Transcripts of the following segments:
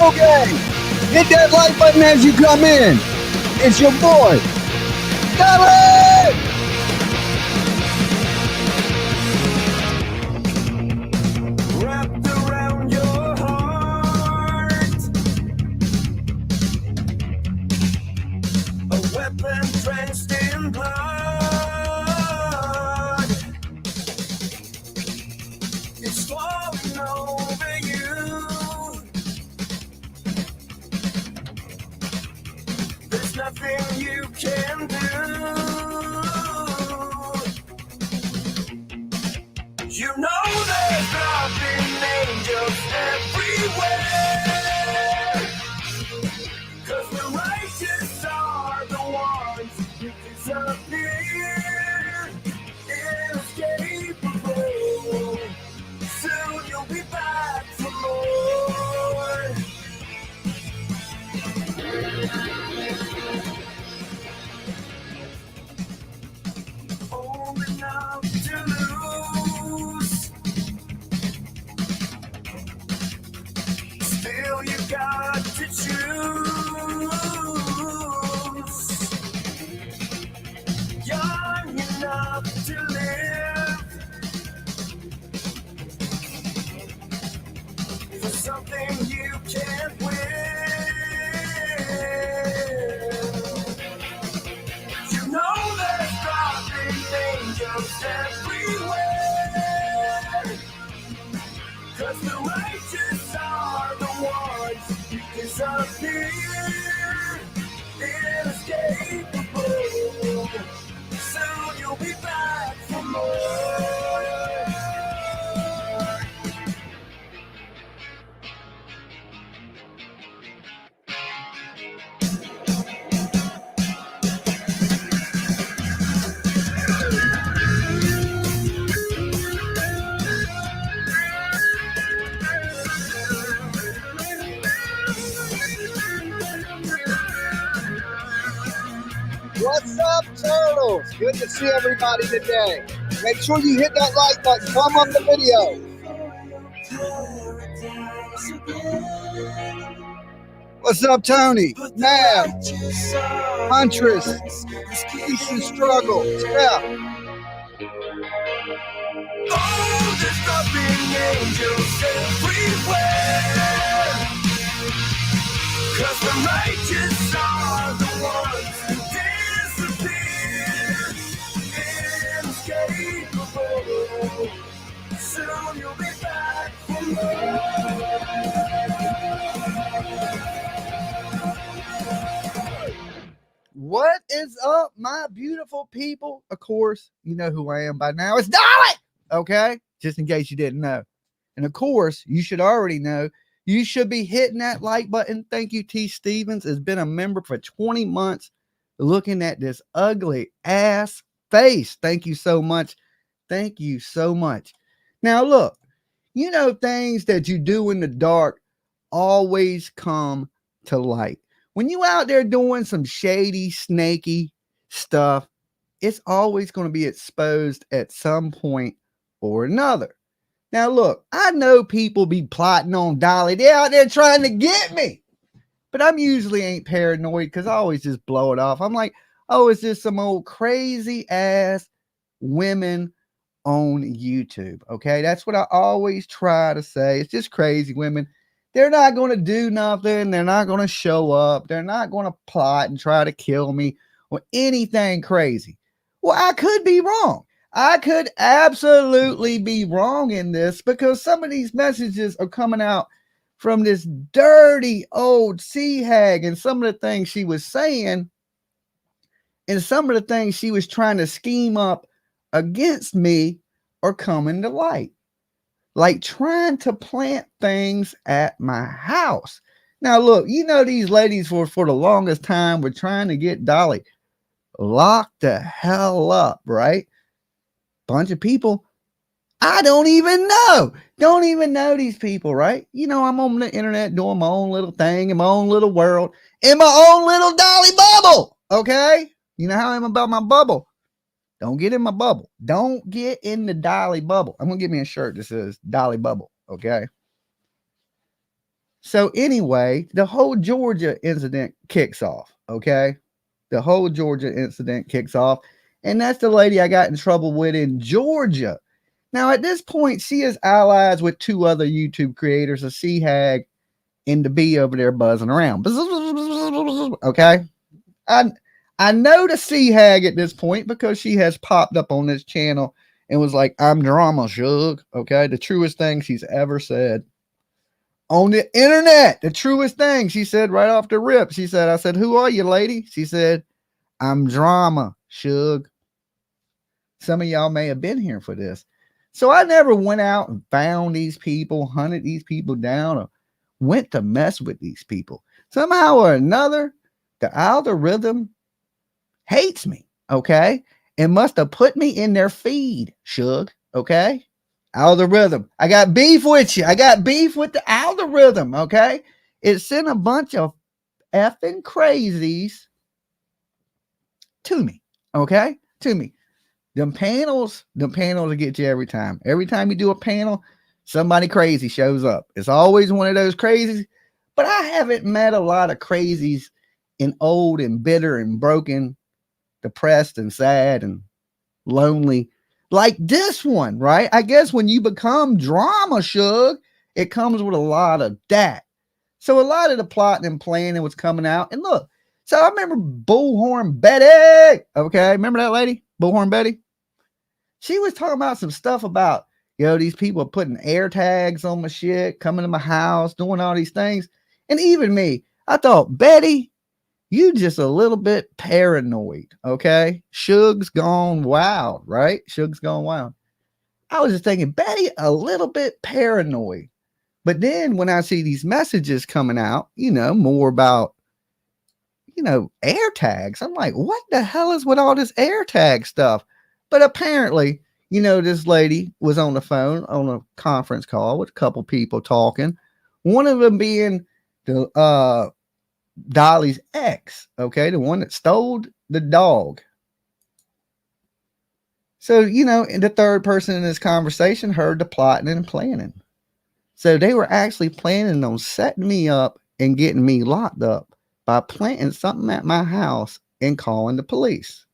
Okay, hit that like button as you come in. It's your boy, Dolly! Wrapped around your heart, a weapon drenched in blood. It's flowing over you. There's nothing you can do. You know there's dropping angels everywhere, 'cause the righteous are the ones who disappear, inescapable. Soon you'll be back for more. Old enough to lose, still you got to choose. Young enough to live for something you can't win. You know there's dropping angels everywhere, 'cause the righteous are the ones who disappear, inescapable. Soon you'll be back for more. What's up, turtles? Good to see everybody today. Make sure you hit that like button. Thumb up the video. What's up, Tony? Mav, Huntress, Peace and Struggle, Steph. Oh, there's dropping angels everywhere, 'cause the righteous are the ones who disappear, inescapable. Soon you'll be back for more. What is up, my beautiful people? Of course, you know who I am by now. It's Dolly! Okay? Just in case you didn't know. And of course, you should already know. You should be hitting that like button. Thank you, T. Stevens. Has been a member for 20 months looking at this ugly ass face. Thank you so much. Thank you so much. Now, look, you know, things that you do in the dark always come to light. When you out there doing some shady, snaky stuff, it's always going to be exposed at some point or another. Now, look, I know people be plotting on Dolly. They're out there trying to get me. But I'm usually ain't paranoid because I always just blow it off. I'm like, oh, it's just some old crazy ass women on YouTube. Okay, that's what I always try to say. It's just crazy women. They're not going to do nothing. They're not going to show up. They're not going to plot and try to kill me or anything crazy. Well, I could be wrong. I could absolutely be wrong in this because some of these messages are coming out from this dirty old sea hag, and some of the things she was saying and some of the things she was trying to scheme up against me are coming to light. Like trying to plant things at my house. Now, look, you know, these ladies for the longest time were trying to get Dolly locked the hell up, right? Bunch of people I don't even know these people, right? You know, I'm on the internet doing my own little thing in my own little world, in my own little Dolly bubble, okay? You know how I'm about my bubble. Don't get in my bubble. Don't get in the Dolly bubble. I'm going to get me a shirt that says Dolly bubble, okay? So anyway, the whole Georgia incident kicks off. Okay. The whole Georgia incident kicks off. And that's the lady I got in trouble with in Georgia. Now, at this point, she is allies with two other YouTube creators, a sea hag and the bee over there buzzing around. Okay. I know the sea hag at this point because she has popped up on this channel and was like, I'm drama, Shug. Okay. The truest thing she's ever said on the internet. The truest thing she said right off the rip. She said, I said, who are you, lady? She said, I'm drama, Shug. Some of y'all may have been here for this. So I never went out and found these people, hunted these people down, or went to mess with these people. Somehow or another, the algorithm hates me, okay? And must have put me in their feed, Shug, okay? Algorithm. I got beef with you. I got beef with the algorithm, okay? It sent a bunch of effing crazies to me, okay? To me. Them panels will get you every time. Every time you do a panel, somebody crazy shows up. It's always one of those crazies. But I haven't met a lot of crazies and old and bitter and broken, depressed and sad and lonely like this one, right? I guess when you become drama, Shug, it comes with a lot of that. So a lot of the plotting and planning was coming out. And look, so I remember Bullhorn Betty. Okay, remember that lady? Bullhorn Betty? She was talking about some stuff about, these people putting air tags on my shit, coming to my house, doing all these things. And even me, I thought, Betty, you just a little bit paranoid, okay? Shug's gone wild, right? Shug's gone wild. I was just thinking, Betty, a little bit paranoid. But then when I see these messages coming out, more about, air tags, I'm like, what the hell is with all this air tag stuff? But apparently, this lady was on the phone on a conference call with a couple people talking. One of them being the Dolly's ex, okay, the one that stole the dog. So, and the third person in this conversation heard the plotting and planning. So they were actually planning on setting me up and getting me locked up by planting something at my house and calling the police.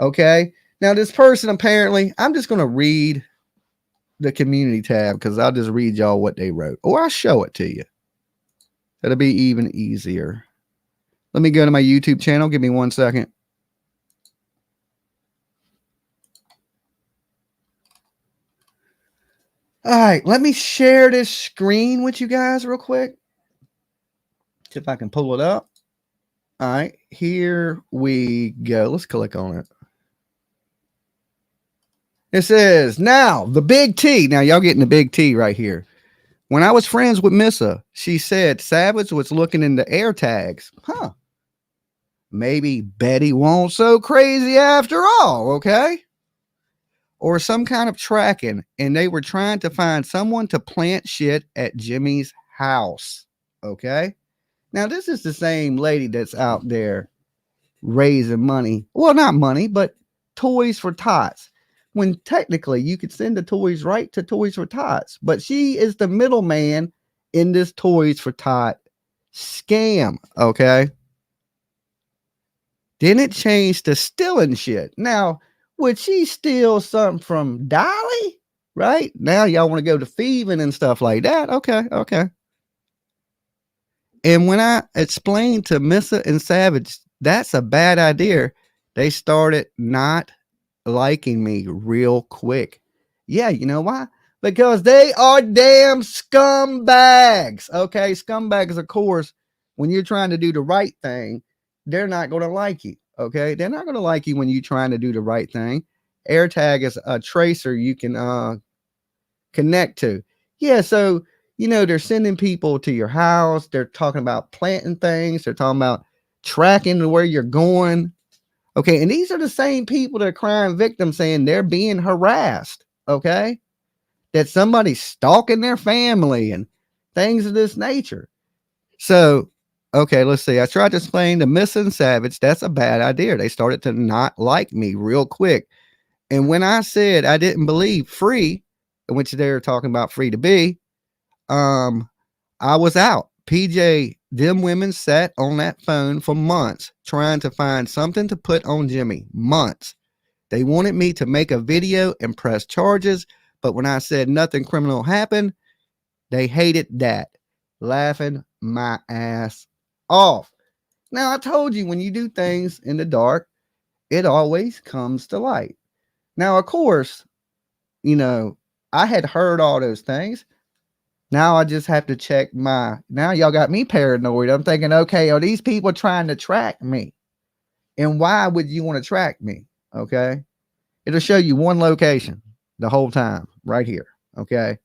Okay. Now, this person apparently, I'm just going to read the community tab because I'll just read y'all what they wrote, or I'll show it to you. That'll be even easier. Let me go to my YouTube channel. Give me 1 second. All right, let me share this screen with you guys real quick. See if I can pull it up. All right, here we go. Let's click on it. It says, now, the big T. Now, y'all getting the big T right here. When I was friends with Missa, she said Savage was looking into air tags. Huh. Maybe Betty won't so crazy after all, okay? Or some kind of tracking, and they were trying to find someone to plant shit at Jimmy's house, okay? Now, this is the same lady that's out there raising money. Well, not money, but toys for tots. When technically you could send the toys right to Toys for Tots, but she is the middleman in this Toys for Tot scam, okay? Then it changed to stealing shit. Now, would she steal something from Dolly? Right? Now y'all want to go to thieving and stuff like that. Okay. And when I explained to Missa and Savage, that's a bad idea, they started not liking me real quick. Yeah, you know why? Because they are damn scumbags. Okay, scumbags, of course, when you're trying to do the right thing, they're not going to like you. Okay, they're not going to like you when you're trying to do the right thing. AirTag is a tracer you can connect to. Yeah, so they're sending people to your house. They're talking about planting things. They're talking about tracking where you're going. Okay, and these are the same people that are crime victims saying they're being harassed, okay? That somebody's stalking their family and things of this nature. So, okay, let's see. I tried to explain to Miss and Savage, that's a bad idea. They started to not like me real quick. And when I said I didn't believe free, which they're talking about free to be, I was out. PJ, them women sat on that phone for months trying to find something to put on Jimmy. Months. They wanted me to make a video and press charges, but when I said nothing criminal happened, they hated that. Laughing my ass off. Now, I told you when you do things in the dark, it always comes to light. Now, of course, I had heard all those things. Now I just have to check now y'all got me paranoid. I'm thinking, okay, are these people trying to track me? And why would you want to track me? Okay. It'll show you one location the whole time right here. Okay.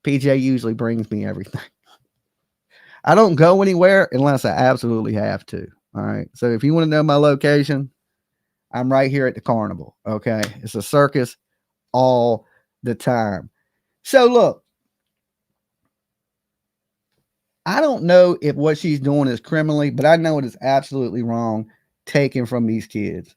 PJ usually brings me everything. I don't go anywhere unless I absolutely have to. All right. So if you want to know my location, I'm right here at the carnival. Okay. It's a circus all the time. So look, I don't know if what she's doing is criminally, but I know it is absolutely wrong taken from these kids.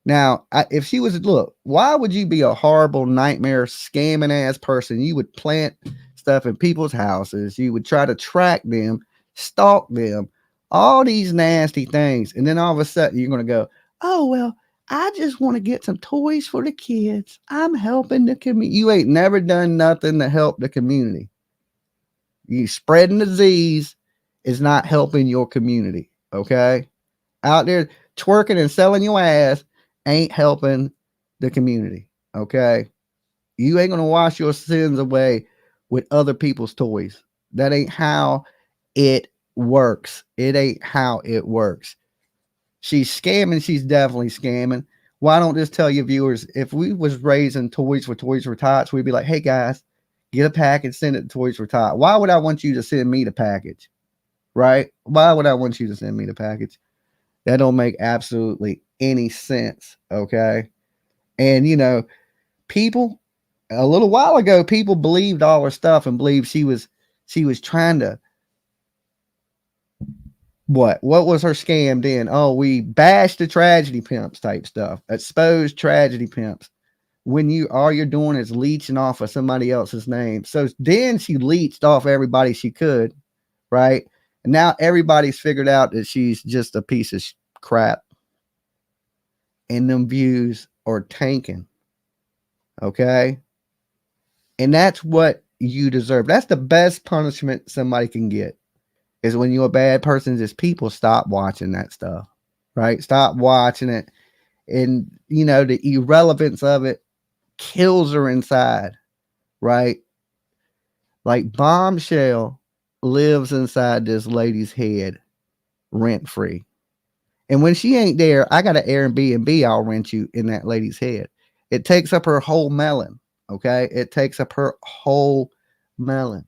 Now, if she was, look, why would you be a horrible nightmare scamming ass person? You would plant stuff in people's houses. You would try to track them, stalk them, all these nasty things. And then all of a sudden you're going to go, oh, well, I just want to get some toys for the kids. I'm helping the community. You ain't never done nothing to help the community. You spreading disease is not helping your community. Okay. Out there twerking and selling your ass ain't helping the community. Okay. You ain't going to wash your sins away with other people's toys. That ain't how it works. It ain't how it works. She's scamming. She's definitely scamming. Why don't just tell your viewers, if we was raising Toys for Tots, we'd be like, hey guys, get a package, send it to Toys for Tots. Why would I want you to send me the package? Right? Why would I want you to send me the package? That don't make absolutely any sense. Okay. And people a little while ago, people believed all her stuff and believed she was trying to what was her scam then? Oh, we bashed the tragedy pimps type stuff, exposed tragedy pimps. When all you're doing is leeching off of somebody else's name. So then she leached off everybody she could, right? And now everybody's figured out that she's just a piece of crap. And them views are tanking. Okay? And that's what you deserve. That's the best punishment somebody can get. Is when you're a bad person, just people stop watching that stuff. Right? Stop watching it. And the irrelevance of it kills her inside, right? Like Bombshell lives inside this lady's head rent free. And when she ain't there, I got an Airbnb I'll rent you in that lady's head. It takes up her whole melon. Okay. It takes up her whole melon.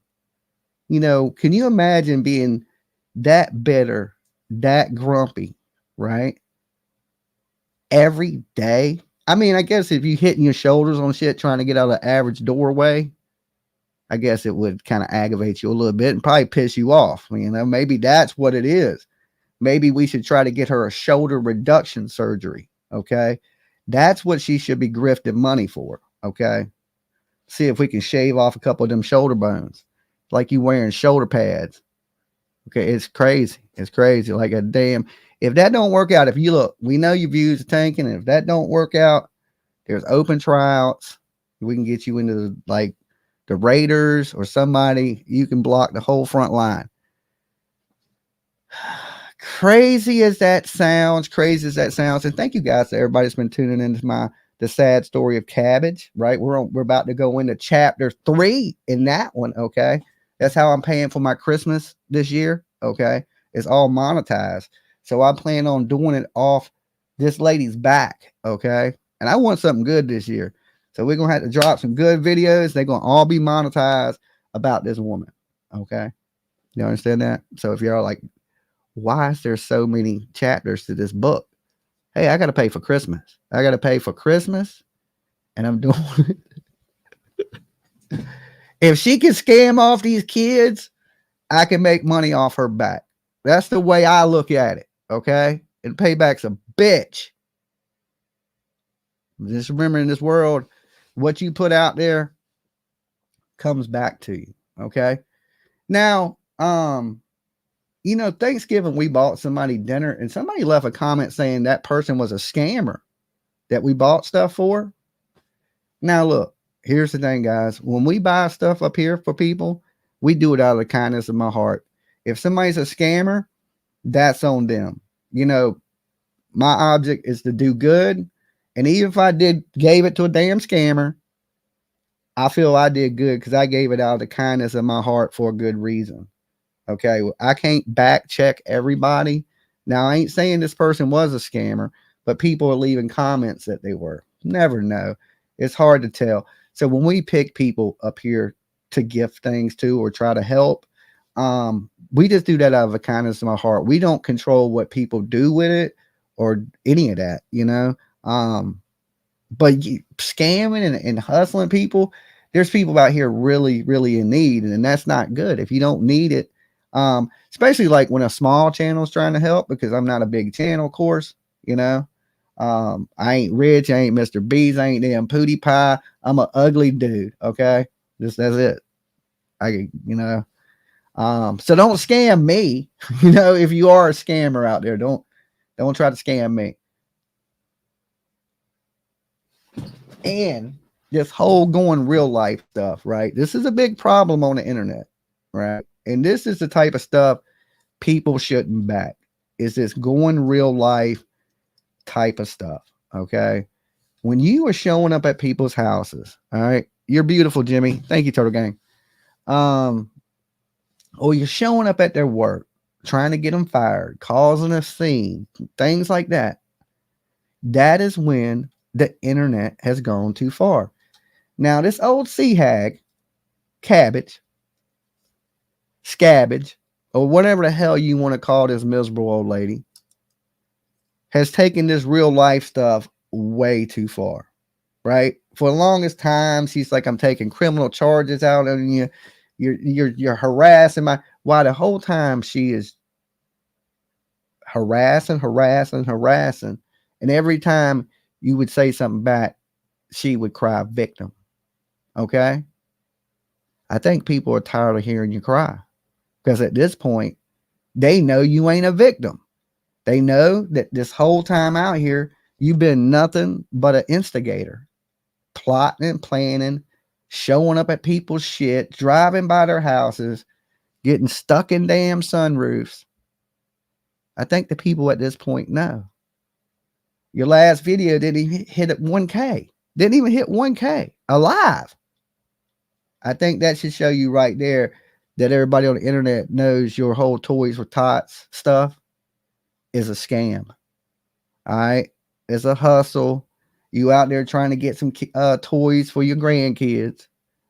Can you imagine being that bitter, that grumpy, right? Every day. I mean, I guess if you hitting your shoulders on shit trying to get out of the average doorway, I guess it would kind of aggravate you a little bit and probably piss you off. Maybe that's what it is. Maybe we should try to get her a shoulder reduction surgery. Okay. That's what she should be grifting money for. Okay. See if we can shave off a couple of them shoulder bones. Like you wearing shoulder pads. Okay. It's crazy. It's crazy. Like a damn. If that don't work out, if you look, we know your views are tanking. And if that don't work out, there's open tryouts. We can get you into the Raiders or somebody. You can block the whole front line. Crazy as that sounds. And thank you guys to everybody that's been tuning into the sad story of Cabbage, right? We're about to go into chapter 3 in that one. Okay. That's how I'm paying for my Christmas this year. Okay. It's all monetized. So I plan on doing it off this lady's back. Okay. And I want something good this year. So we're going to have to drop some good videos. They're going to all be monetized about this woman. Okay. You understand that? So if you're like, why is there so many chapters to this book? Hey, I got to pay for Christmas. And I'm doing it. If she can scam off these kids, I can make money off her back. That's the way I look at it. Okay. And payback's a bitch. Just remember, in this world, what you put out there comes back to you. Okay. Now, You know, Thanksgiving, we bought somebody dinner and somebody left a comment saying that person was a scammer that we bought stuff for. Now, look, here's the thing, guys. When we buy stuff up here for people, we do it out of the kindness of my heart. If somebody's a scammer, that's on them. You know, my object is to do good. And even if I gave it to a damn scammer, I feel I did good because I gave it out of the kindness of my heart for a good reason. Okay. Well, I can't back check everybody. Now, I ain't saying this person was a scammer, but people are leaving comments that they were. Never know. It's hard to tell. So when we pick people up here to gift things to or try to help, we just do that out of the kindness of my heart. We don't control what people do with it or any of that, you know. But scamming and hustling people, there's people out here really, really in need, and that's not good. If you don't need it, especially like when a small channel is trying to help, because I'm not a big channel, of course, you know. I ain't rich, I ain't Mr. Beast, I ain't damn Pootie Pie. I'm an ugly dude, okay? Just that's it. You know. So don't scam me. You know, if you are a scammer out there, don't try to scam me. And this whole going real life stuff, right? This is a big problem on the internet, right? And this is the type of stuff people shouldn't back. Is this going real life type of stuff, okay? When you are showing up at people's houses, all right? You're beautiful, Jimmy. Thank you, Turtle Gang. Or you're showing up at their work, trying to get them fired, causing a scene, things like that. That is when the internet has gone too far. Now, this old sea hag, Scabbage, or whatever the hell you want to call this miserable old lady, has taken this real life stuff way too far, right? For the longest time, she's like, I'm taking criminal charges out on you. You're harassing my. Why the whole time she is harassing, and every time you would say something back, she would cry victim. Okay, I think people are tired of hearing you cry because at this point, they know you ain't a victim. They know that this whole time out here, you've been nothing but an instigator, plotting and planning, showing up at people's shit, driving by their houses, getting stuck in damn sunroofs. I think the people at this point know. Your last video didn't even hit 1K. Didn't even hit 1K alive. I think that should show you right there that everybody on the internet knows your whole toys for tots stuff is a scam. All right. It's a hustle. You out there trying to get some toys for your grandkids.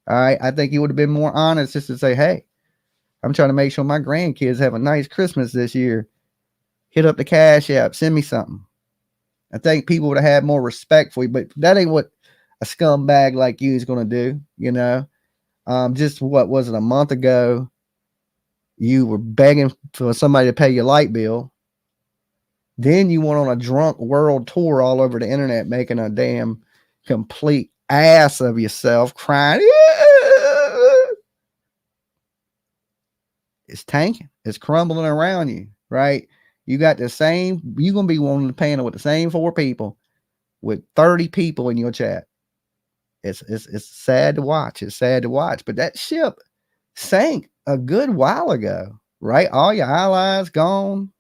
All right. I think you would have been more honest just to say, hey, I'm trying to make sure my grandkids have a nice Christmas this year. Hit up the Cash App. Send me something. I think people would have had more respect for you, but that ain't what a scumbag like you is going to do. You know, just what was it, a month ago? You were begging for somebody to pay your light bill. Then you went on a drunk world tour all over the internet, making a damn complete ass of yourself, crying. It's tanking. It's crumbling around you, right? You got the same, you're going to be wanting to panel with the same 4 people with 30 people in your chat. It's sad to watch. It's sad to watch. But that ship sank a good while ago, right? All your allies gone.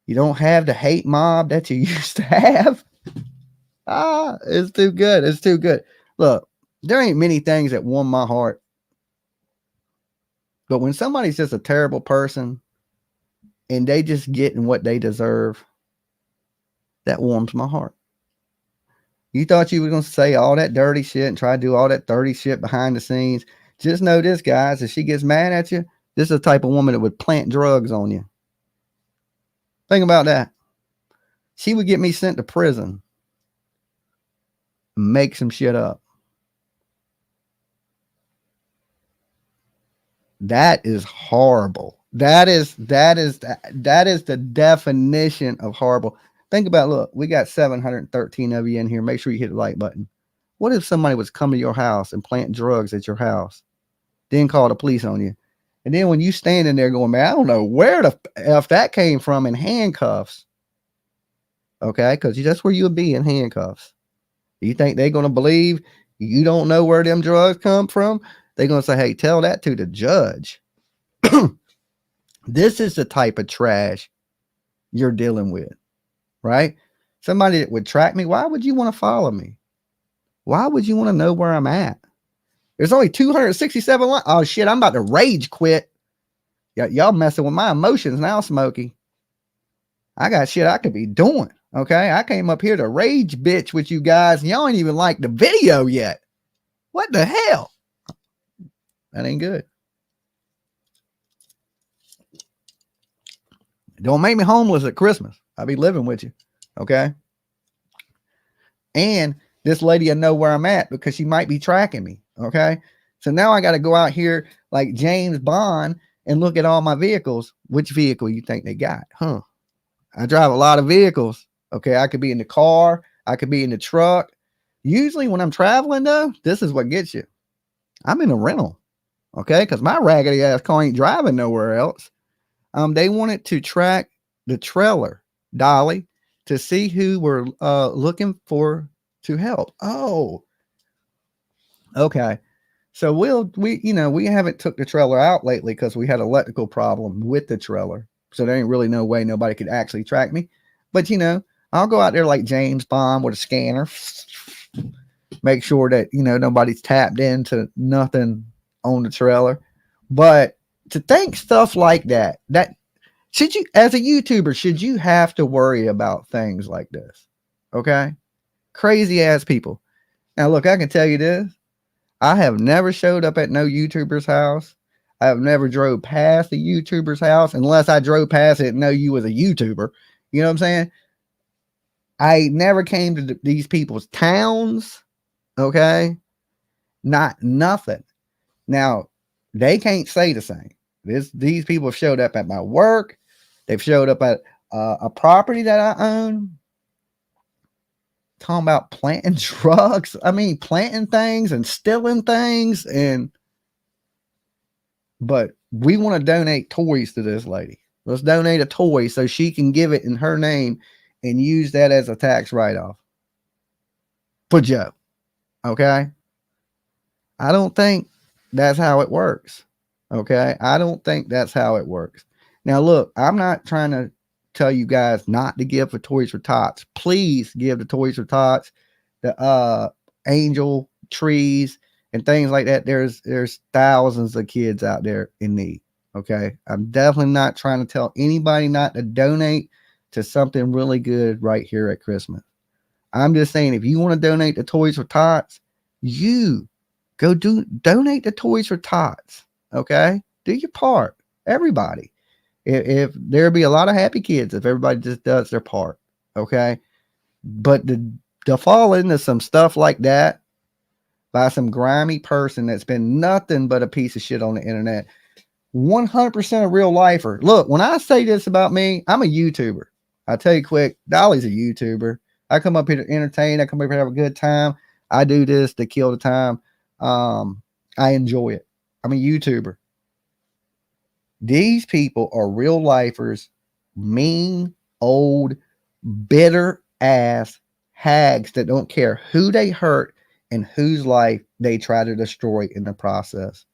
You don't have the hate mob that you used to have. It's too good. It's too good. Look, there ain't many things that warm my heart. But when somebody's just a terrible person and they just getting what they deserve, that warms my heart. You thought you were going to say all that dirty shit and try to do all that dirty shit behind the scenes. Just know this, guys. If she gets mad at you, this is the type of woman that would plant drugs on you. Think about that. She would get me sent to prison. Make some shit up. That is horrible. That is the definition of horrible. Think about, look, we got 713 of you in here. Make sure you hit the like button. What if somebody was coming to your house and plant drugs at your house, then call the police on you? And then when you standing there going, man, I don't know where the F that came from in handcuffs. Okay. Cause that's where you would be in handcuffs. You think they're going to believe you don't know where them drugs come from? They're going to say, hey, tell that to the judge. This is the type of trash you're dealing with, right? Somebody that would track me. Why would you want to follow me? Why would you want to know where I'm at? There's only 267 lines. Oh, shit, I'm about to rage quit. Y'all messing with my emotions now, Smokey. I got shit I could be doing, okay? I came up here to rage bitch with you guys, and y'all ain't even like the video yet. What the hell? That ain't good. Don't make me homeless at Christmas. I'll be living with you, okay? And this lady will know where I'm at because she might be tracking me, okay? So now I got to go out here like James Bond and look at all my vehicles. Which vehicle you think they got? Huh? I drive a lot of vehicles, okay? I could be in the car. I could be in the truck. Usually when I'm traveling, though, this is what gets you. I'm in a rental, okay? Because my raggedy ass car ain't driving nowhere else. They wanted to track the trailer, Dolly, to see who we're looking for to help. Oh, okay. So we haven't took the trailer out lately because we had an electrical problem with the trailer. So there ain't really no way nobody could actually track me. But I'll go out there like James Bond with a scanner, make sure that nobody's tapped into nothing on the trailer. But to think stuff like that should you, as a YouTuber, should you have to worry about things like this? Okay. Crazy ass people. Now, look, I can tell you this. I have never showed up at no YouTuber's house. I have never drove past a YouTuber's house unless I drove past it and know you was a YouTuber. You know what I'm saying? I never came to these people's towns. Okay. Not nothing. Now, they can't say the same. These people have showed up at my work. They've showed up at a property that I own. Talking about planting drugs. I mean, planting things and stealing things. But we want to donate toys to this lady. Let's donate a toy so she can give it in her name and use that as a tax write-off for Joe. Okay. I don't think that's how it works. Okay. I don't think that's how it works. Now, look, I'm not trying to tell you guys not to give for Toys for Tots. Please give the Toys for Tots, the angel trees and things like that. There's thousands of kids out there in need. Okay. I'm definitely not trying to tell anybody not to donate to something really good right here at Christmas. I'm just saying, if you want to donate to Toys for Tots, you go donate to Toys for Tots. Okay. Do your part. Everybody. If there'd be a lot of happy kids if everybody just does their part. Okay. But to fall into some stuff like that by some grimy person that's been nothing but a piece of shit on the internet, 100% a real lifer. Look, when I say this about me, I'm a YouTuber. I'll tell you quick, Dolly's a YouTuber. I come up here to entertain. I come up here to have a good time. I do this to kill the time. I enjoy it. I'm a YouTuber. These people are real lifers, mean, old, bitter ass hags that don't care who they hurt and whose life they try to destroy in the process.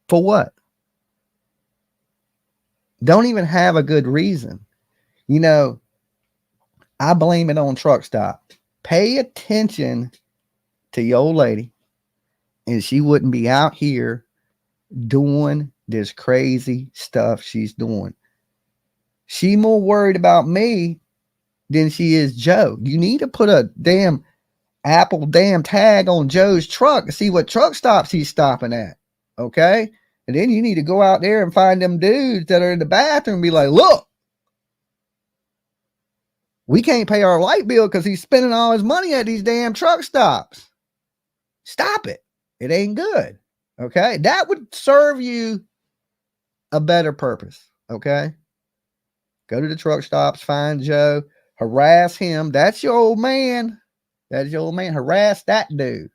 For what? Don't even have a good reason. I blame it on truck stop. Pay attention to your old lady, and she wouldn't be out here doing this crazy stuff she's doing. She more worried about me than she is Joe. You need to put a damn Apple tag on Joe's truck to see what truck stops he's stopping at. Okay. And then you need to go out there and find them dudes that are in the bathroom and be like, look, we can't pay our light bill because he's spending all his money at these damn truck stops. Stop it. It ain't good. Okay. That would serve you a better purpose. Okay. Go to the truck stops, find Joe, harass him. That's your old man. That's your old man. Harass that dude.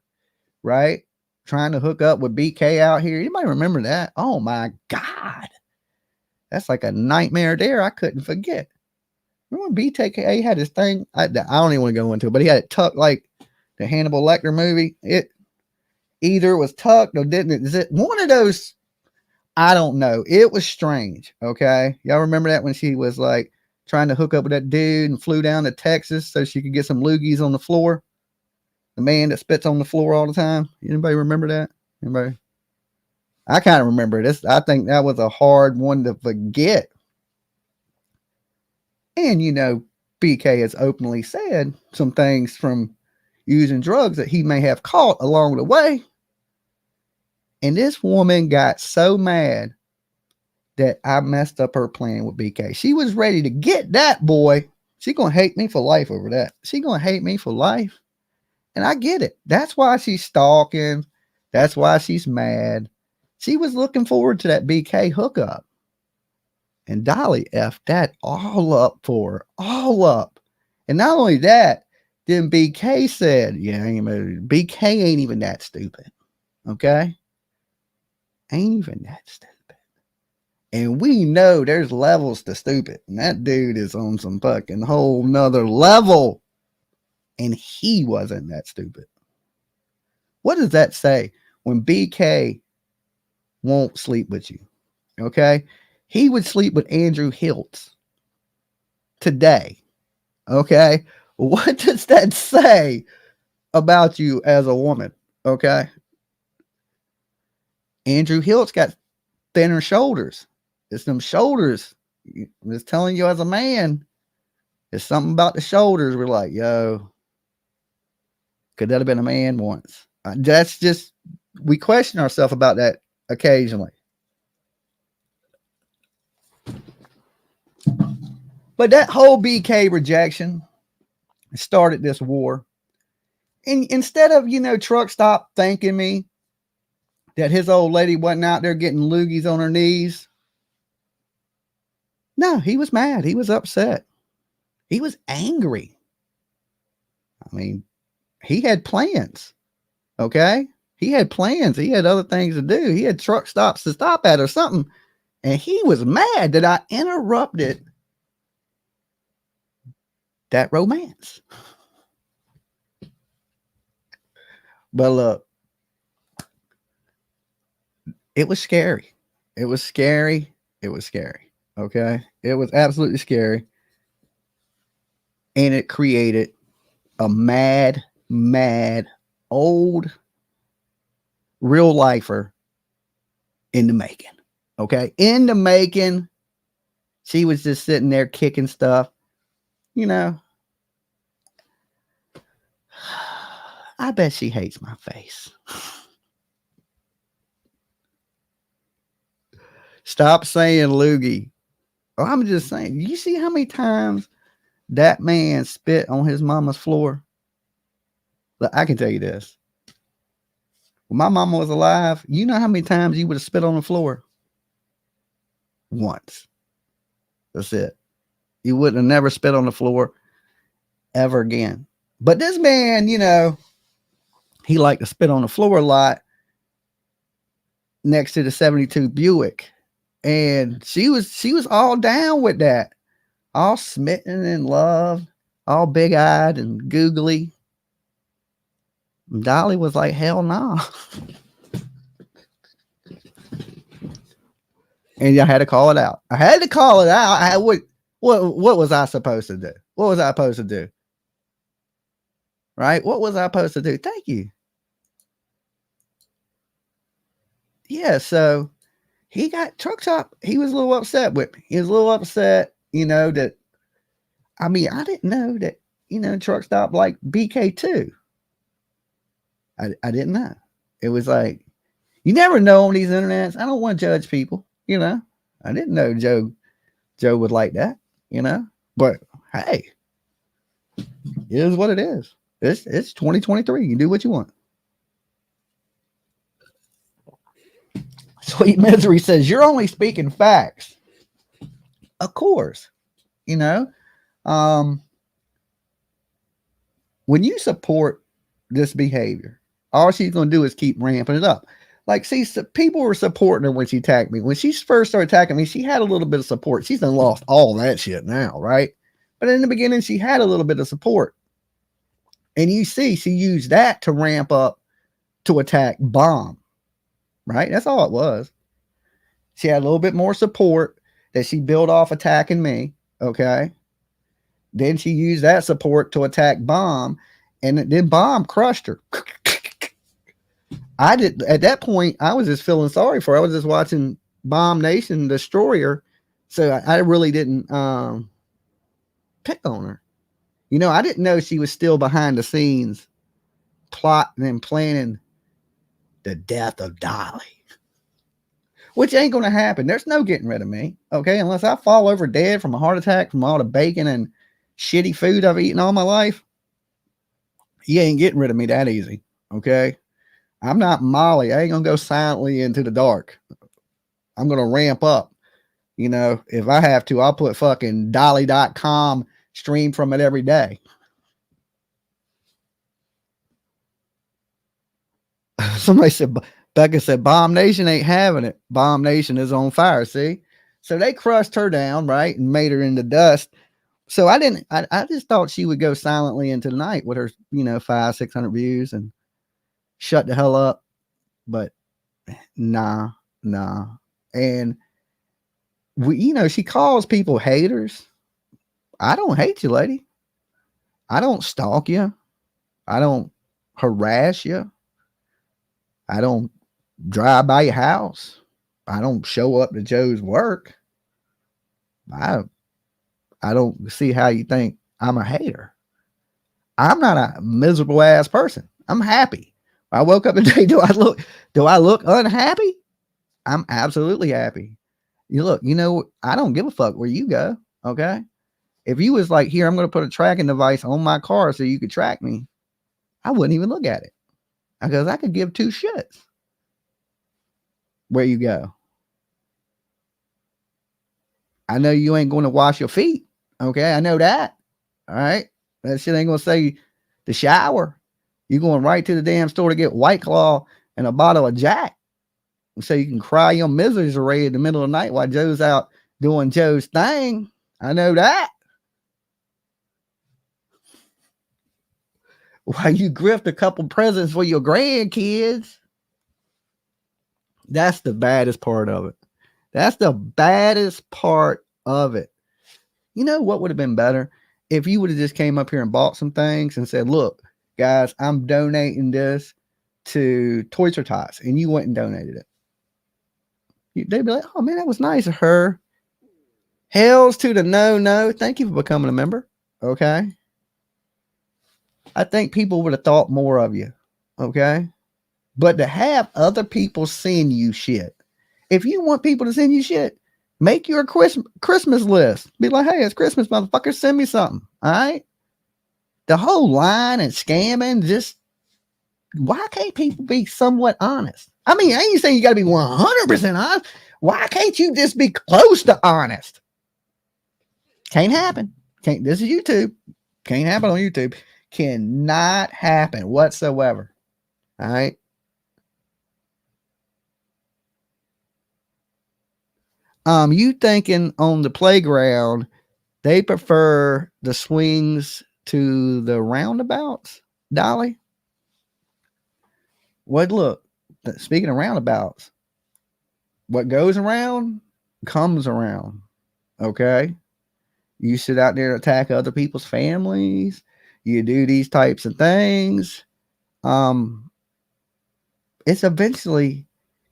Right. trying to hook up with BK out here. Anybody remember that? Oh my God. That's like a nightmare there. I couldn't forget. Remember when BTK had his thing? I don't even want to go into it, but he had it tucked like the Hannibal Lecter movie. It either was tucked or didn't. Is it one of those? I don't know. It was strange. Okay. Y'all remember that when she was like trying to hook up with that dude and flew down to Texas so she could get some loogies on the floor? The man that spits on the floor all the time. Anybody remember that? Anybody? I kind of remember this. I think that was a hard one to forget. And, you know, BK has openly said some things from using drugs that he may have caught along the way. And this woman got so mad that I messed up her plan with BK. She was ready to get that boy. She gonna hate me for life over that. She gonna hate me for life. And I get it. That's why she's stalking. That's why she's mad. She was looking forward to that BK hookup. And Dolly effed that all up for her. All up. And not only that, then BK said, yeah, BK ain't even that stupid. Okay? Ain't even that stupid. And we know there's levels to stupid. And that dude is on some fucking whole nother level. And he wasn't that stupid. What does that say when BK won't sleep with you? Okay? He would sleep with Andrew Hiltz today. Okay? What does that say about you as a woman? Okay? Andrew Hiltz got thinner shoulders. It's them shoulders. I'm just telling you as a man, there's something about the shoulders. We're like, yo, could that have been a man once? That's just, we question ourselves about that occasionally. But that whole BK rejection started this war. And instead of, you know, Truck Stop thanking me that his old lady wasn't out there getting loogies on her knees, no, he was mad. He was upset. He was angry. I mean, he had plans. Okay? He had plans. He had other things to do. He had truck stops to stop at or something. And he was mad that I interrupted that romance. But look, it was scary. It was scary. It was scary. Okay? It was absolutely scary. And it created a mad, old real lifer in the making. Okay? In the making. She was just sitting there kicking stuff. You know, I bet she hates my face. Stop saying loogie. Oh, I'm just saying, you see how many times that man spit on his mama's floor? Look, I can tell you this. When my mama was alive, you know how many times you would have spit on the floor? Once. That's it. You wouldn't have never spit on the floor ever again. But this man, you know, he liked to spit on the floor a lot next to the 72 Buick. And she was all down with that. All smitten in love, all big-eyed and googly. And Dolly was like, hell no. Nah. And I had to call it out. I had to call it out. What was I supposed to do? What was I supposed to do? Right? What was I supposed to do? Thank you. Yeah, so he got Truck Stop. He was a little upset with me. He was a little upset, you know, that, I mean, I didn't know that, you know, Truck Stop like BK too. I didn't know. It was like, you never know on these internets. I don't want to judge people, you know. I didn't know Joe would like that, you know. But hey, it is what it is. It's 2023. You can do what you want. Sweet Misery says, you're only speaking facts. Of course. You know, when you support this behavior, all she's going to do is keep ramping it up. Like, see, so people were supporting her when she attacked me. When she first started attacking me, she had a little bit of support. She's done lost all that shit now, right? But in the beginning, she had a little bit of support. And you see, she used that to ramp up to attack Bomb, right? That's all it was. She had a little bit more support that she built off attacking me, okay? Then she used that support to attack Bomb, and then Bomb crushed her. I did at that point. I was just feeling sorry for her. I was just watching Bomb Nation destroy her, so I really didn't pick on her. You know, I didn't know she was still behind the scenes plotting and planning the death of Dolly, which ain't going to happen. There's no getting rid of me, okay? Unless I fall over dead from a heart attack from all the bacon and shitty food I've eaten all my life. You ain't getting rid of me that easy, okay? I'm not Molly. I ain't going to go silently into the dark. I'm going to ramp up. You know, if I have to, I'll put fucking dolly.com stream from it every day. Somebody said, Becca said, Bomb Nation ain't having it. Bomb Nation is on fire. See? So they crushed her down, right? And made her into dust. So I just thought she would go silently into the night with her, 500-600 views and shut the hell up. But nah. And she calls people haters. I don't hate you, lady. I don't stalk you. I don't harass you. I don't drive by your house. I don't show up to Joe's work. I don't see how you think I'm a hater. I'm not a miserable ass person. I'm happy. I woke up today. Do I look unhappy? I'm absolutely happy. I don't give a fuck where you go. Okay. If you was like, here, I'm going to put a tracking device on my car so you could track me, I wouldn't even look at it because I could give two shits where you go. I know you ain't going to wash your feet. Okay. I know that. All right. That shit ain't going to say the shower. You're going right to the damn store to get White Claw and a bottle of Jack so you can cry your miseries away in the middle of the night while Joe's out doing Joe's thing. I know that. While you grift a couple presents for your grandkids. That's the baddest part of it. That's the baddest part of it. You know what would have been better? If you would have just came up here and bought some things and said, look, guys, I'm donating this to Toys R Tots, and you went and donated it. They'd be like, oh man, that was nice of her. Hells to the no. Thank you for becoming a member. Okay. I think people would have thought more of you. Okay. But to have other people send you shit, if you want people to send you shit, make your Christmas list. Be like, hey, it's Christmas, motherfucker. Send me something. All right. The whole line and scamming, just why can't people be somewhat honest? I mean, I ain't saying you got to be 100% honest. Why can't you just be close to honest? Can't happen. This is YouTube. Can't happen on YouTube. Cannot happen whatsoever. All right. You thinking on the playground, they prefer the swings to the roundabouts, Dolly? Look, speaking of roundabouts, what goes around comes around. Okay. You sit out there and attack other people's families. You do these types of things. It's eventually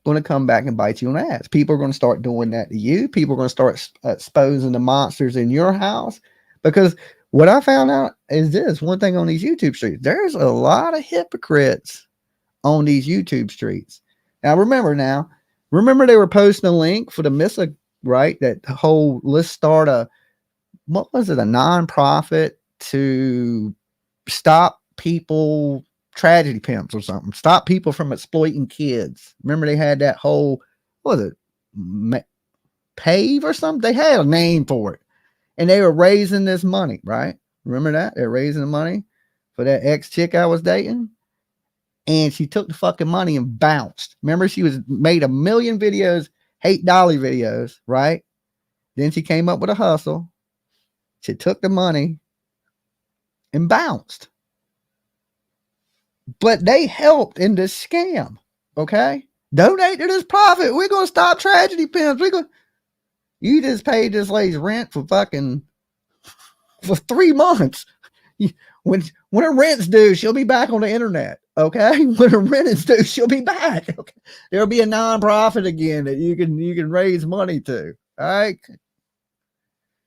going to come back and bite you in the ass. People are going to start doing that to you. People are going to start exposing the monsters in your house. Because what I found out is this one thing on these YouTube streets. There's a lot of hypocrites on these YouTube streets. Now, remember they were posting a link for the MISA, right? That whole, let's start a nonprofit to stop people, tragedy pimps or something, stop people from exploiting kids. Remember they had that whole, what was it, PAVE or something? They had a name for it. And they were raising this money, right? Remember that? They're raising the money for that ex-chick I was dating. and she took the fucking money and bounced. Remember, she was made 1 million videos, hate Dolly videos, right? Then she came up with a hustle. She took the money and bounced. But they helped in this scam. Okay? Donate to this profit. We're gonna stop tragedy pimps. You just paid this lady's rent for 3 months. When her rent's due, she'll be back on the internet. Okay, when her rent is due, she'll be back. Okay, there'll be a nonprofit again that you can raise money to. All right.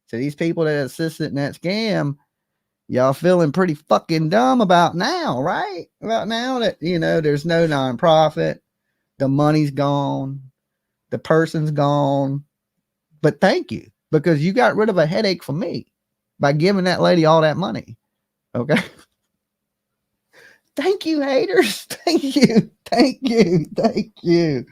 So these people that assisted in that scam, y'all feeling pretty fucking dumb about now, right? About now that there's no nonprofit, the money's gone, the person's gone. But thank you, because you got rid of a headache for me by giving that lady all that money. Okay. Thank you, haters. Thank you. Thank you. Thank you.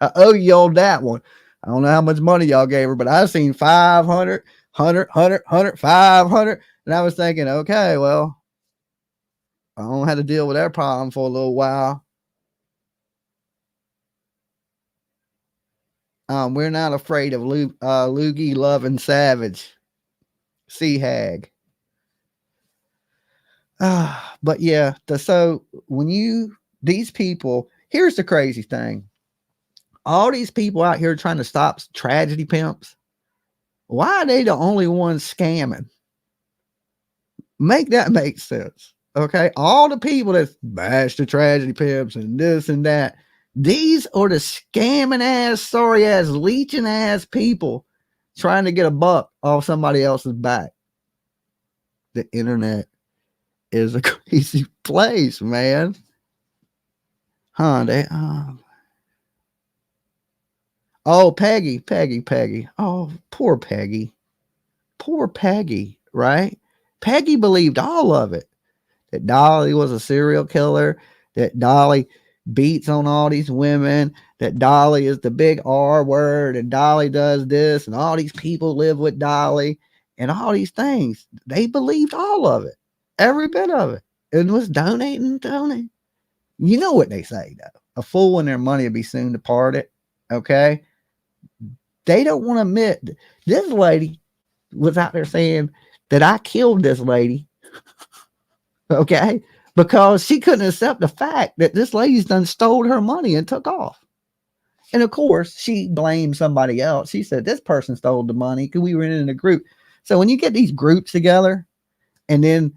I owe y'all that one. I don't know how much money y'all gave her, but I've seen 500, 100, 500. And I was thinking, okay, well, I don't have to deal with that problem for a little while. We're not afraid of Loogie Loving Savage. Sea Hag. But yeah, so when these people, here's the crazy thing. All these people out here trying to stop tragedy pimps, why are they the only ones scamming? Make that make sense. Okay. All the people that bash the tragedy pimps and this and that, these are the scamming ass, sorry ass, leeching ass people trying to get a buck off somebody else's back. The internet is a crazy place, man. Peggy. Oh, poor Peggy, right? Peggy believed all of it, that Dolly was a serial killer, that Dolly beats on all these women, that Dolly is the big R word, and Dolly does this, and all these people live with Dolly, and all these things. They believed all of it. Every bit of it, and was donating. You know what they say, though. A fool and their money will be soon departed. Okay. They don't want to admit this lady was out there saying that I killed this lady. Okay. Because she couldn't accept the fact that this lady's done stole her money and took off. And of course, she blamed somebody else. She said, this person stole the money because we were in a group. So when you get these groups together and then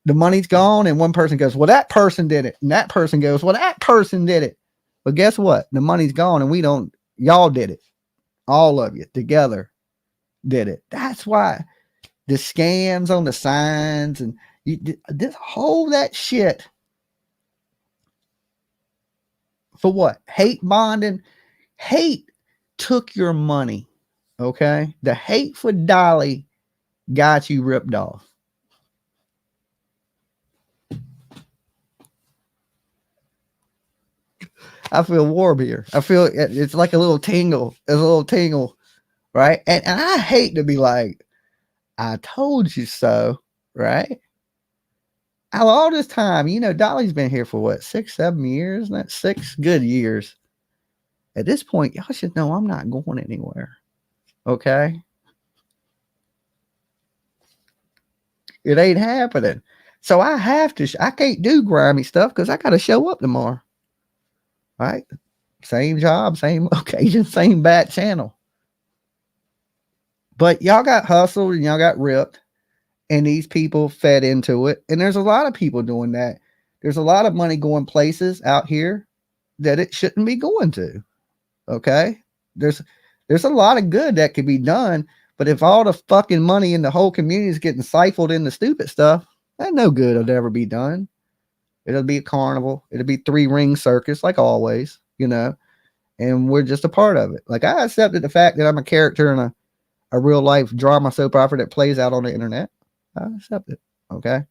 the money's gone and one person goes, well, that person did it. And that person goes, well, that person did it. But guess what? The money's gone and y'all did it. All of you together did it. That's why the scams on the signs and this whole that shit for what? Hate bonding. Hate took your money. Okay. The hate for Dolly got you ripped off. I feel warm here. I feel it's like a little tingle. It's a little tingle, right? And I hate to be like, I told you so, right? All this time, Dolly's been here for what, 6, 7 years? That's 6 good years. At this point, y'all should know I'm not going anywhere. Okay? It ain't happening. So I can't do grimy stuff because I got to show up tomorrow. Right? Same job, same location, same bat channel. But y'all got hustled and y'all got ripped, and these people fed into it. And there's a lot of people doing that. There's a lot of money going places out here that it shouldn't be going to. Okay? There's a lot of good that could be done, but if all the fucking money in the whole community is getting siphoned into stupid stuff, that no good will ever be done. It'll be a carnival. It'll be 3-ring circus, like always, and we're just a part of it. Like, I accepted the fact that I'm a character in a real life drama soap opera that plays out on the internet. I accept it. Okay.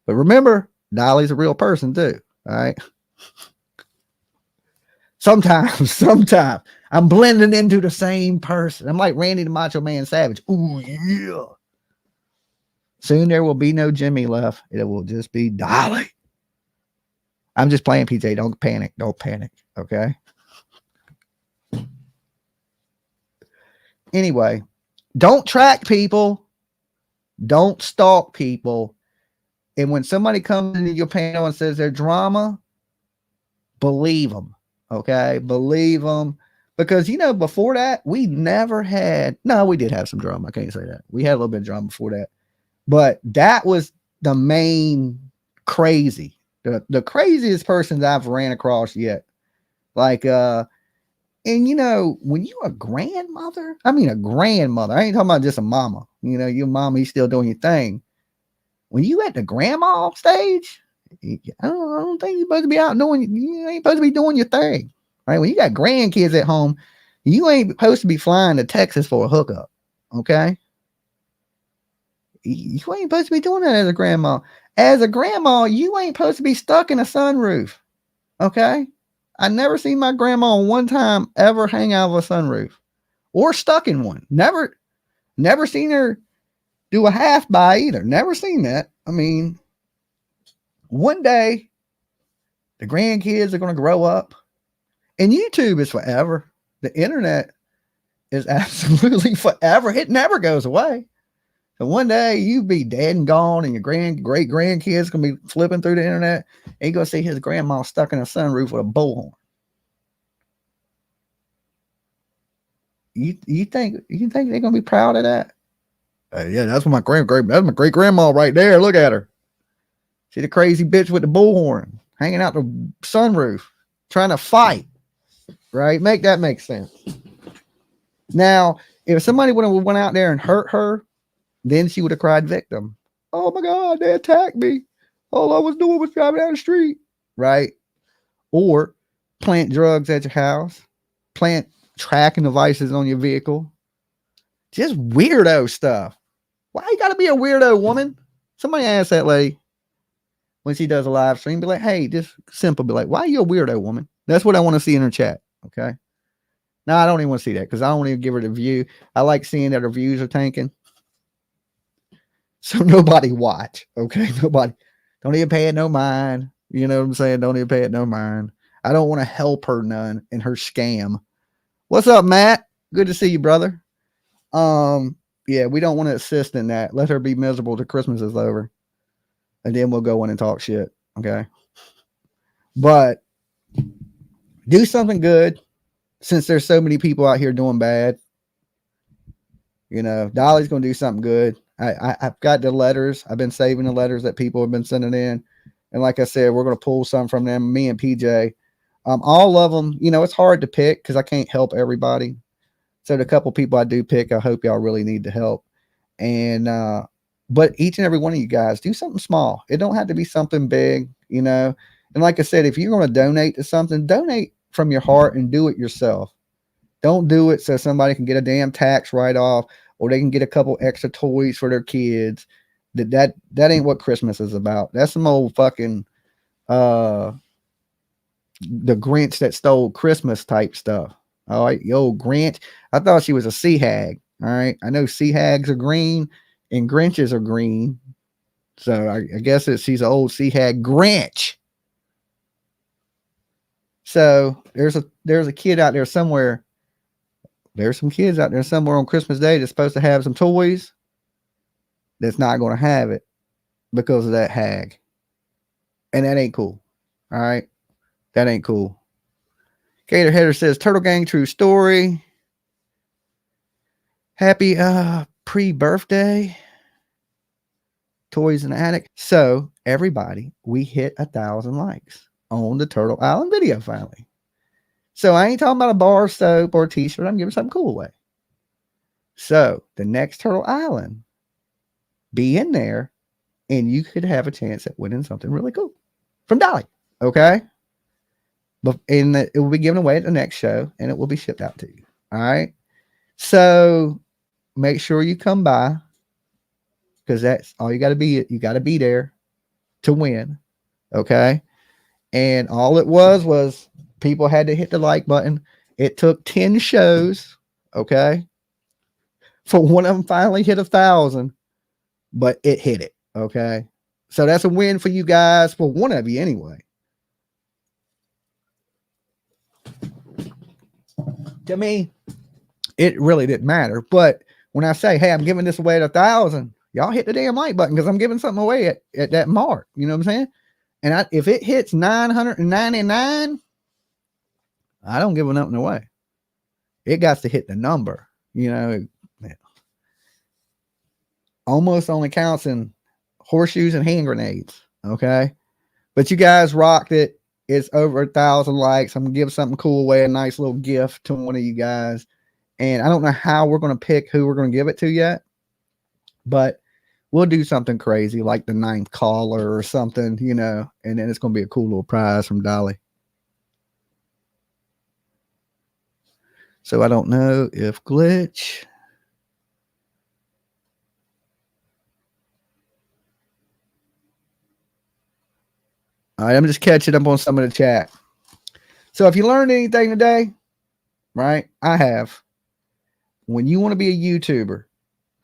But remember, Dolly's a real person too. All right. Sometimes I'm blending into the same person. I'm like Randy the Macho Man Savage. Ooh, yeah. Soon there will be no Jimmy left. It will just be Dolly. I'm just playing, PJ. Don't panic. Don't panic. Okay. Anyway, don't track people. Don't stalk people. And when somebody comes into your panel and says they're drama, believe them. Okay. Believe them. Because, you know, before that, we never had, no, we did have some drama. I can't say that. We had a little bit of drama before that. But that was the main crazy, the craziest person that I've ran across yet. Like, and you know, when you're a grandmother, I ain't talking about just a mama. You know, your mama, you still doing your thing. When you at the grandma stage, I don't think you're supposed to be out doing, you ain't supposed to be doing your thing. Right? When you got grandkids at home, you ain't supposed to be flying to Texas for a hookup. Okay. You ain't supposed to be doing that as a grandma. As a grandma, you ain't supposed to be stuck in a sunroof. Okay. I never seen my grandma one time ever hang out of a sunroof or stuck in one. Never seen her do a half by either. Never seen that. I mean, one day the grandkids are going to grow up and YouTube is forever. The internet is absolutely forever. It never goes away. So one day you be dead and gone, and your great grandkids gonna be flipping through the internet, and you're gonna see his grandma stuck in a sunroof with a bullhorn. You think they're gonna be proud of that? Yeah, that's my great grandma right there. Look at her. See the crazy bitch with the bullhorn hanging out the sunroof, trying to fight. Right? Make that make sense. Now, if somebody would have went out there and hurt her, then she would have cried victim. Oh my God, they attacked me. All I was doing was driving down the street. Right? Or plant drugs at your house, plant tracking devices on your vehicle. Just weirdo stuff. Why you gotta be a weirdo, woman? Somebody ask that lady when she does a live stream, be like, hey, just simple, be like, why are you a weirdo, woman? That's what I want to see in her chat. Okay. No, I don't even want to see that because I don't even give her the view. I like seeing that her views are tanking. So nobody watch. Okay. Nobody. Don't even pay it no mind. You know what I'm saying? Don't even pay it no mind. I don't want to help her none in her scam. What's up, Matt? Good to see you, brother. Yeah, we don't want to assist in that. Let her be miserable till Christmas is over. And then we'll go in and talk shit. Okay. But do something good since there's so many people out here doing bad. You know, Dolly's going to do something good. I've got the letters. I've been saving the letters that people have been sending in. And like I said, we're going to pull some from them, me and PJ. All of them, you know, it's hard to pick because I can't help everybody. So the couple people I do pick, I hope y'all really need the help. And, but each and every one of you guys do something small. It don't have to be something big, you know? And like I said, if you're going to donate to something, donate from your heart and do it yourself. Don't do it so somebody can get a damn tax write-off or they can get a couple extra toys for their kids. That ain't what Christmas is about. That's some old fucking, the Grinch that stole Christmas type stuff. All right, yo, Grinch. I thought she was a sea hag. All right, I know sea hags are green and Grinches are green, so I guess she's an old sea hag Grinch. So there's a kid out there somewhere. There's some kids out there somewhere on Christmas Day that's supposed to have some toys. That's not going to have it because of that hag, and that ain't cool. All right, that ain't cool. Gator Header says, Turtle Gang true story. Happy pre-birthday. Toys in the attic. So everybody, we hit 1,000 likes on the Turtle Island video finally. So I ain't talking about a bar of soap or a t-shirt. I'm giving something cool away. So the next Turtle Island, be in there and you could have a chance at winning something really cool from Dolly. Okay. And it will be given away at the next show and it will be shipped out to you. All right. So make sure you come by because that's all you got to be. You got to be there to win. Okay. And all it was people had to hit the like button. It took 10 shows. Okay. For one of them finally hit 1,000, but it hit it. Okay. So that's a win for you guys, for one of you anyway. To me, it really didn't matter. But when I say, hey, I'm giving this away at 1,000, y'all hit the damn like button because I'm giving something away at that mark. You know what I'm saying? And if it hits 999, I don't give nothing away. It got to hit the number. You know, almost only counts in horseshoes and hand grenades. Okay. But you guys rocked it. It's over 1,000 likes. I'm gonna give something cool away, a nice little gift to one of you guys. And I don't know how we're gonna pick who we're gonna give it to yet, but we'll do something crazy like the 9th caller or something, you know, and then it's gonna be a cool little prize from Dolly. So I don't know if glitch. All right, I'm just catching up on some of the chat. So if you learned anything today, right? I have. When you want to be a YouTuber,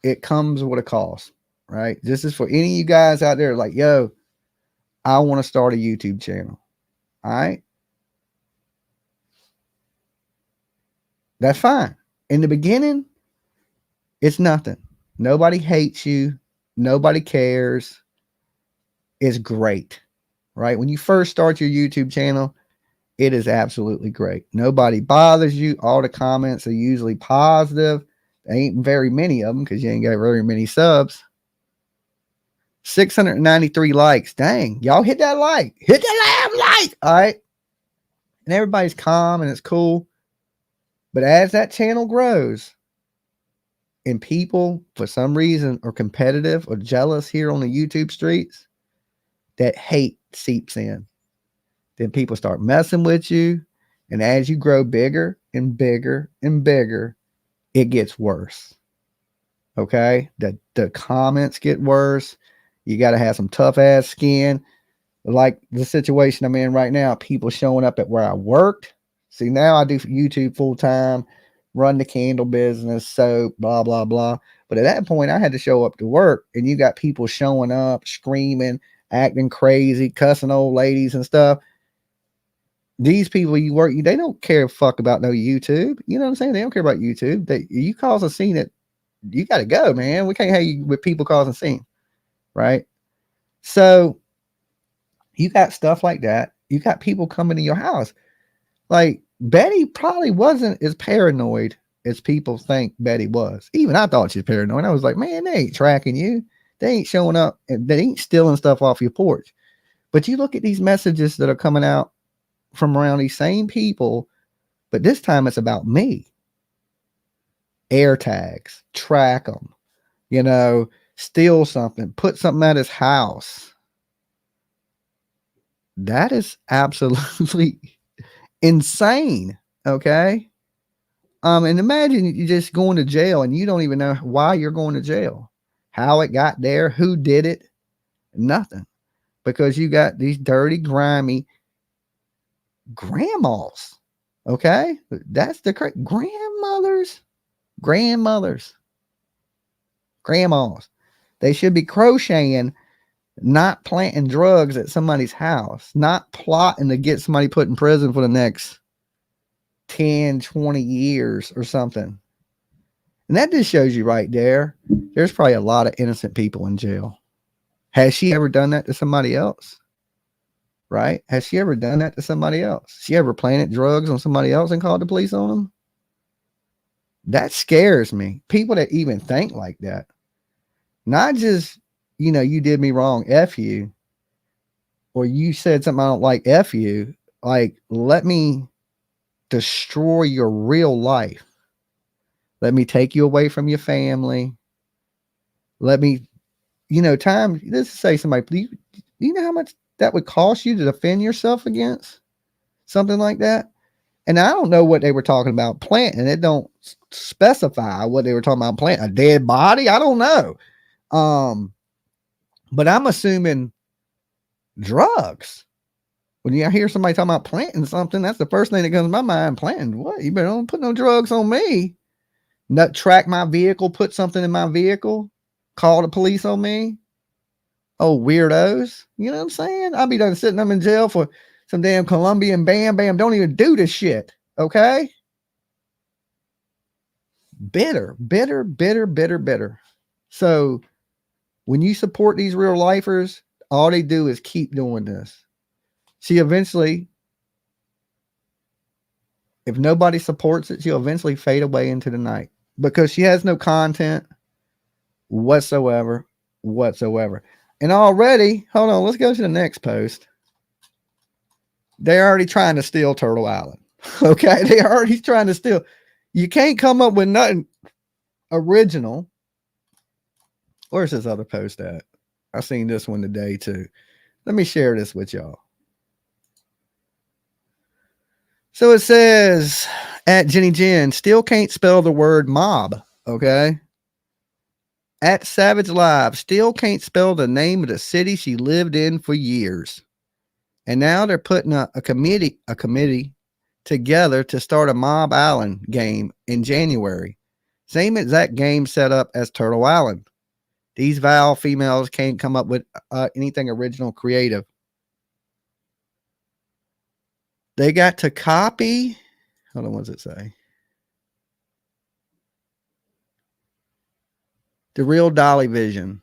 it comes with a cost, right? This is for any of you guys out there like, yo, I want to start a YouTube channel. All right. That's fine. In the beginning, it's nothing. Nobody hates you. Nobody cares. It's great, right? When you first start your YouTube channel, it is absolutely great. Nobody bothers you. All the comments are usually positive. There ain't very many of them because you ain't got very many subs. 693 likes. Dang, y'all hit that like. Hit that damn like. All right. And everybody's calm and it's cool. But as that channel grows and people, for some reason, are competitive or jealous here on the YouTube streets, that hate seeps in. Then people start messing with you. And as you grow bigger and bigger and bigger, it gets worse. Okay. The comments get worse. You got to have some tough ass skin. Like the situation I'm in right now, people showing up at where I worked. See, now I do YouTube full time, run the candle business, soap, blah, blah, blah. But at that point, I had to show up to work, and you got people showing up, screaming, acting crazy, cussing old ladies and stuff. These people you work, they don't care a fuck about no YouTube. You know what I'm saying? They don't care about YouTube. You cause a scene that you got to go, man. We can't have you with people causing scene, right? So you got stuff like that. You got people coming to your house. Like Betty probably wasn't as paranoid as people think Betty was. Even I thought she's paranoid. I was like, man, they ain't tracking you. They ain't showing up and they ain't stealing stuff off your porch. But you look at these messages that are coming out from around these same people, but this time it's about me. Air tags, track them, you know, steal something, put something at his house. That is absolutely insane. Okay. And imagine you just going to jail and you don't even know why you're going to jail, how it got there, who did it, nothing, because you got these dirty, grimy grandmas. Okay. That's the correct grandmas. They should be crocheting, not planting drugs at somebody's house, not plotting to get somebody put in prison for the next 10, 20 years or something. And that just shows you right there, there's probably a lot of innocent people in jail. Has she ever done that to somebody else? Right? Has she ever done that to somebody else? She ever planted drugs on somebody else and called the police on them? That scares me. People that even think like that. Not just, you know, you did me wrong, F you. Or you said something I don't like, F you. Like, let me destroy your real life. Let me take you away from your family. Let me, you know, time. Let's say somebody, do you know how much that would cost you to defend yourself against something like that? And I don't know what they were talking about planting. It don't specify what they were talking about planting. A dead body? I don't know. But I'm assuming drugs. When you hear somebody talking about planting something, that's the first thing that comes to my mind. Planting what? You better don't put no drugs on me. Not track my vehicle, put something in my vehicle, call the police on me. Oh, weirdos. You know what I'm saying? I'll be done sitting them in jail for some damn Colombian bam bam. Don't even do this shit. Okay. bitter, bitter, bitter, bitter, bitter. So when you support these real lifers, all they do is keep doing this. She eventually, if nobody supports it, she'll eventually fade away into the night because she has no content whatsoever. And already, hold on, let's go to the next post. They're already trying to steal Turtle Island. Okay, they're already trying to steal. You can't come up with nothing original. Where's this other post at? I seen this one today too. Let me share this with y'all. So it says at Jenny Jen, still can't spell the word mob. Okay. At Savage Live, still can't spell the name of the city she lived in for years. And now they're putting a committee together to start a Mob Island game in January. Same exact game set up as Turtle Island. These vile females can't come up with anything original, creative. They got to copy. Hold on, what does it say? The real Dolly vision.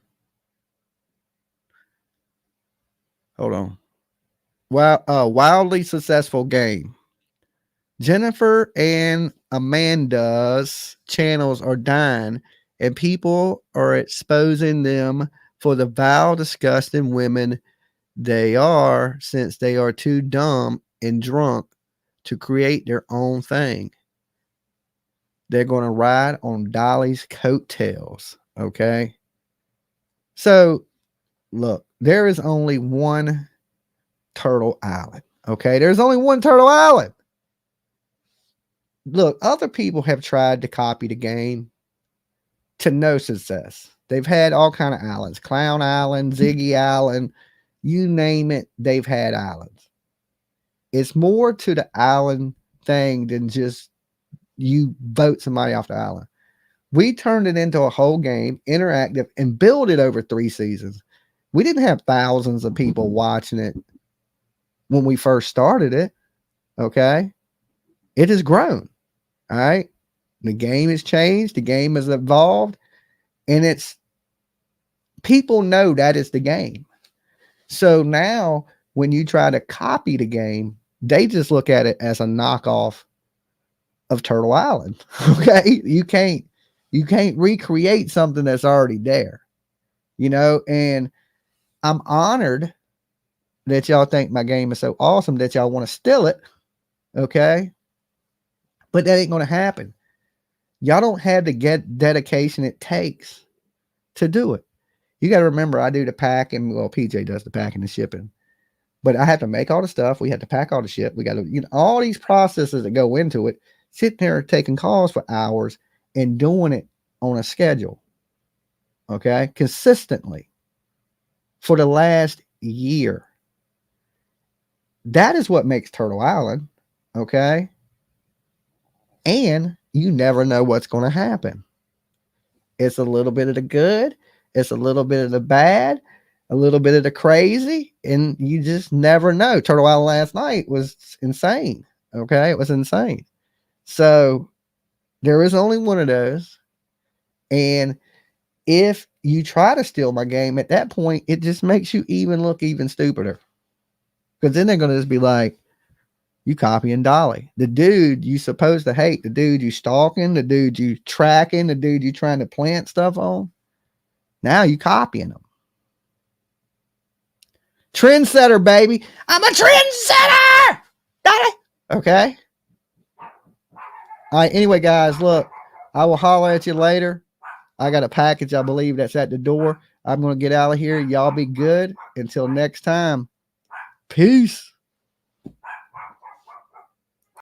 Hold on. Wildly successful game. Jennifer and Amanda's channels are dying, and people are exposing them for the vile, disgusting women they are, since they are too dumb and drunk to create their own thing. They're going to ride on Dolly's coattails. Okay. So look, there is only one Turtle Island. Okay. There's only one Turtle Island. Look, other people have tried to copy the game to no success. They've had all kind of islands, Clown Island, Ziggy Island, you name it. They've had islands. It's more to the island thing than just you vote somebody off the island. We turned it into a whole game, interactive, and built it over 3 seasons. We didn't have thousands of people watching it when we first started it. Okay. It has grown. All right. The game has changed. The game has evolved. And it's people know that is the game. So now when you try to copy the game, they just look at it as a knockoff of Turtle Island. Okay. You can't recreate something that's already there, you know, and I'm honored that y'all think my game is so awesome that y'all want to steal it. Okay. But that ain't going to happen. Y'all don't have the dedication it takes to do it. You got to remember, I do the packing. Well, PJ does the packing and shipping, but I have to make all the stuff. We have to pack all the shit. We got to, you know, all these processes that go into it, sitting there taking calls for hours and doing it on a schedule. Okay. Consistently for the last year. That is what makes Turtle Island. Okay. And you never know what's going to happen. It's a little bit of the good. It's a little bit of the bad, a little bit of the crazy, and you just never know. Turtle Island last night was insane. Okay. It was insane. So there is only one of those. And if you try to steal my game at that point, it just makes you look even stupider. Because then they're going to just be like, you copying Dolly, the dude you supposed to hate, the dude you stalking, the dude you tracking, the dude you trying to plant stuff on. Now you copying them. Trendsetter, baby. I'm a trendsetter. Dolly. Okay. All right. Anyway, guys, look, I will holler at you later. I got a package, I believe, that's at the door. I'm going to get out of here. Y'all be good. Until next time. Peace.